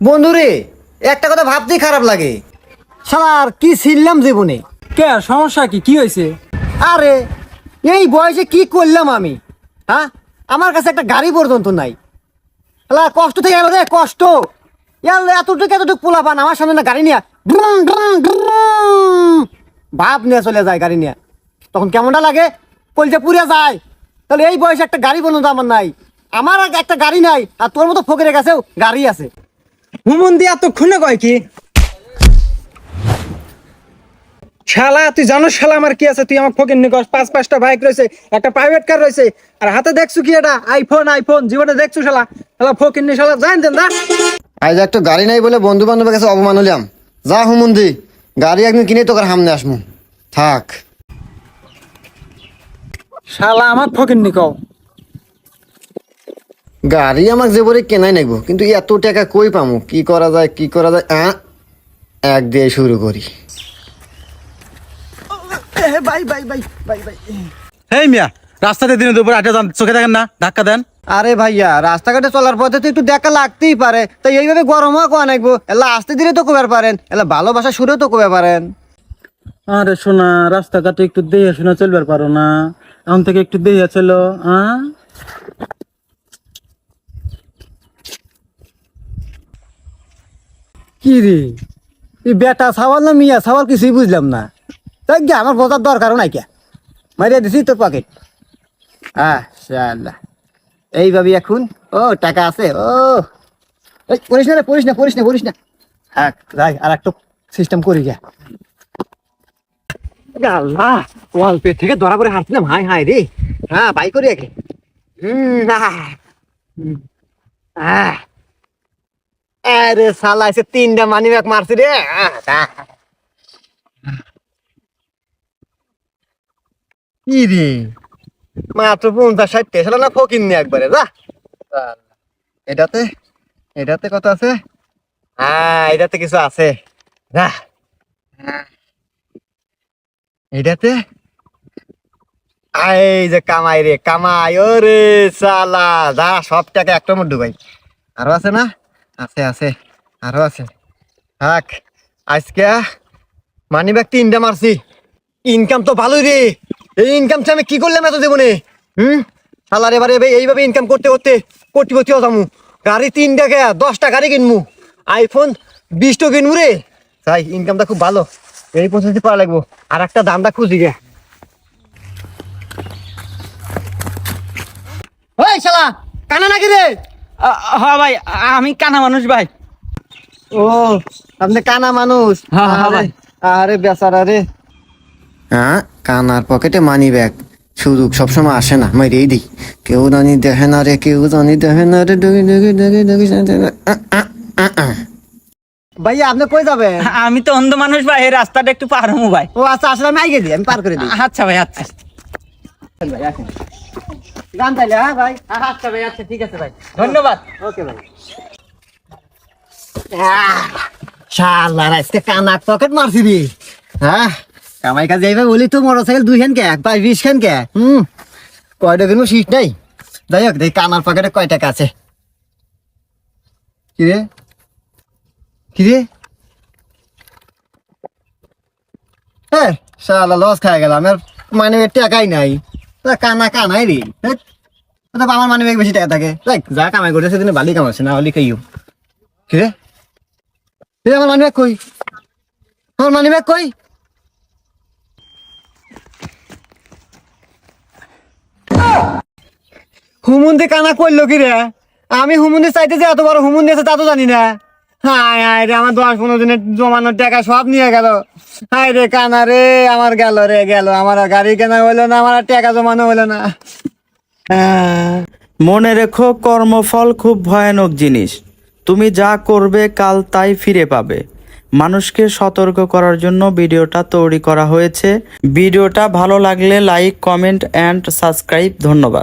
বন্ধুরে, একটা কথা ভাবতেই খারাপ লাগে। শালার কি ছিললাম জীবনে। কে সমস্যা কি হয়েছে? আরে এই বয়সে কি করলাম আমি? হ্যাঁ, আমার কাছে একটা গাড়ি পর্যন্ত নাই। শালা কষ্ট থেকে গেল রে, কষ্ট। এতটুকু পোলা পান আমার সামনে না গাড়ি নিয়ে ভাব নিয়ে চলে যায় গাড়ি নিয়ে, তখন কেমনটা লাগে? কলজা পুড়ে যায়। তাহলে এই বয়সে একটা গাড়ি পর্যন্ত আমার নাই। আমার একটা গাড়ি নাই, আর তোর মতো ফকিরের কাছেও গাড়ি আছে। হুমন দিয়া তো খুনে কয় কি? শালা তুই জানো শালা আমার কি আছে? তুই আমার ফকির নিকস 5-5টা বাইক রয়েছে, একটা প্রাইভেট কার রয়েছে, আর হাতে দেখছু কি এটা? আইফোন জীবনে দেখছু শালা? শালা ফকির নি শালা জান দেন না। আজ একটা গাড়ি নাই বলে বন্ধু বান্ধবের কাছে অপমান হলাম। যা হুমন্দি, গাড়ি একদিন কিনে তোকে সামনে আসমু। থাক। শালা আমার ফকির নিকও। গাড়ি আমাকে যে বলে কেনাই নাইবো, কিন্তু এত টাকা কই পামু? কি করা যায়? এক দিয়ে শুরু করি। এই মিয়া, রাস্তাতে দিনে দুপুরে আটে যান, চোখে দেখেন না? ধাক্কা দেন। আরে ভাইয়া, রাস্তাঘাটে চলার পথে তো একটু দেখা লাগতেই পারে, তাই এইভাবে গরম হওয়া কোয়া নাইবো। এলা আস্তে ধীরে তো কবে পারেন, এলা ভালোবাসা সুরেও তো কবে পারেন। আরে শোনা, রাস্তাঘাটে একটু দেহে শোনা চলবার পারো না? এখন থেকে একটু দেহে চলো। কি রে, এই বেটা সাওয়াল না মিয়া সাওয়াল কিছুই বুঝলাম না। তাই গিয়ে আমার বোঝার দরকারও নাই কে, মারিয়া দিছি তোর পকেট। আল্লাহ, এইভাবে এখন ও টাকা আছে। ও এই করিস না রে, পড়িস না। হ্যাঁ যাই, আর একটু সিস্টেম করি গা। আল্লাহ, ওয়াল পে থেকে ধরা পড়ে হাঁটছিলাম। হাই রে। হ্যাঁ, বাই করি একে। আরে শালা এসে 3টা মানি ব্যাগ মারছি রে। কি রে, মাত্র 50-60 শালা না ফকির নি একবারে। যা এটাতে এটাতে কত আছে? হ্যাঁ, এটাতে কিছু আছে। যা এটাতে এই যে কামাই রে, কামাই। ওরে শালা, যা সব টাকা একটা মধ্যে ভাই। আরো আছে না? আছে আরো আছে। থাক, আজকে মানি ব্যাগ 3টা মারছি। ইনকাম তো ভালোই রে। এই ইনকাম আমি কি করলাম এত জীবনে? শালার এবারে এইভাবে ইনকাম করতে করতে কোটিপতি হয়ে যামু। গাড়ি 3টা 10টা গাড়ি কিনমু, আইফোন 20টা কিনমু রে। তাই ইনকামটা খুব ভালো, এই পদ্ধতি পাওয়া লাগবো। আর একটা দামটা খুঁজি গে। ওই শালা, কানা নাকি রে? হ্যাঁ ভাই, আমি কানা মানুষ ভাই। ও, আপনি কানা মানুষ? হ্যাঁ ভাই। আরে বেচারা রে। হ্যাঁ, কানার পকেটে মানি ব্যাগ, সুযোগ সবসময় আসে না। মাই রেই দিই, কেউ জানি দেখে না রে, কেউ জানি দেখে না রে। ভাইয়া, আপনি কই যাবেন? আমি তো অন্ধ মানুষ ভাই, এই রাস্তাটা একটু পার হবো ভাই। ও আচ্ছা, আসলে আমি আগে দিই, আমি পার করে দিই। আচ্ছা ভাই, আচ্ছা। ভাই আসেন, গান তাইলে। হ্যাঁ ভাই, আচ্ছা ভাই, আচ্ছা ঠিক আছে ভাই, ধন্যবাদ। ওকে ভাই। শালা আজকে কানার পকেট মারছি রে। হ্যাঁ, কামাই কাজে এইভাবে বলি তো। মোটরসাইকেল 2 খান কে, 20 খান কে। কয়টা কিনবো সিট নাই। যাই হোক, দেখি কানার পকেটে কয় টাকা আছে। কিরে হ্যাঁ, শালা লস খাই গেল। আমার মানে টাকাই নাই। কানাই রে। আমার মানে বেশি টাকা থাকে। যা কামাই করছে সেদিন ভালোই কামাচ্ছে, না হলে খাইও। কিরে, আমার মানি ব্যাগ কই? হুমুন্দি কানা করলো কি রে? আমি হুমুন্দি চাইতে যে এত বড় হুমুন্দি আছে তা তো জানি না। হায় রে, আমার 10-15 দিনের জমানোর টাকা সব নিয়ে গেল। হায় রে কানা রে, আমার গেল। আমার আর গাড়ি কেনা হলো না, আমার আর টাকা জমানো হলো না। মনে রেখো, কর্মফল খুব ভয়ানক জিনিস। তুমি যা করবে কাল তাই ফিরে পাবে। মানুষকে সতর্ক করার জন্য ভিডিওটা তৈরি করা হয়েছে। ভিডিওটা ভালো লাগলে লাইক, কমেন্ট অ্যান্ড সাবস্ক্রাইব। ধন্যবাদ।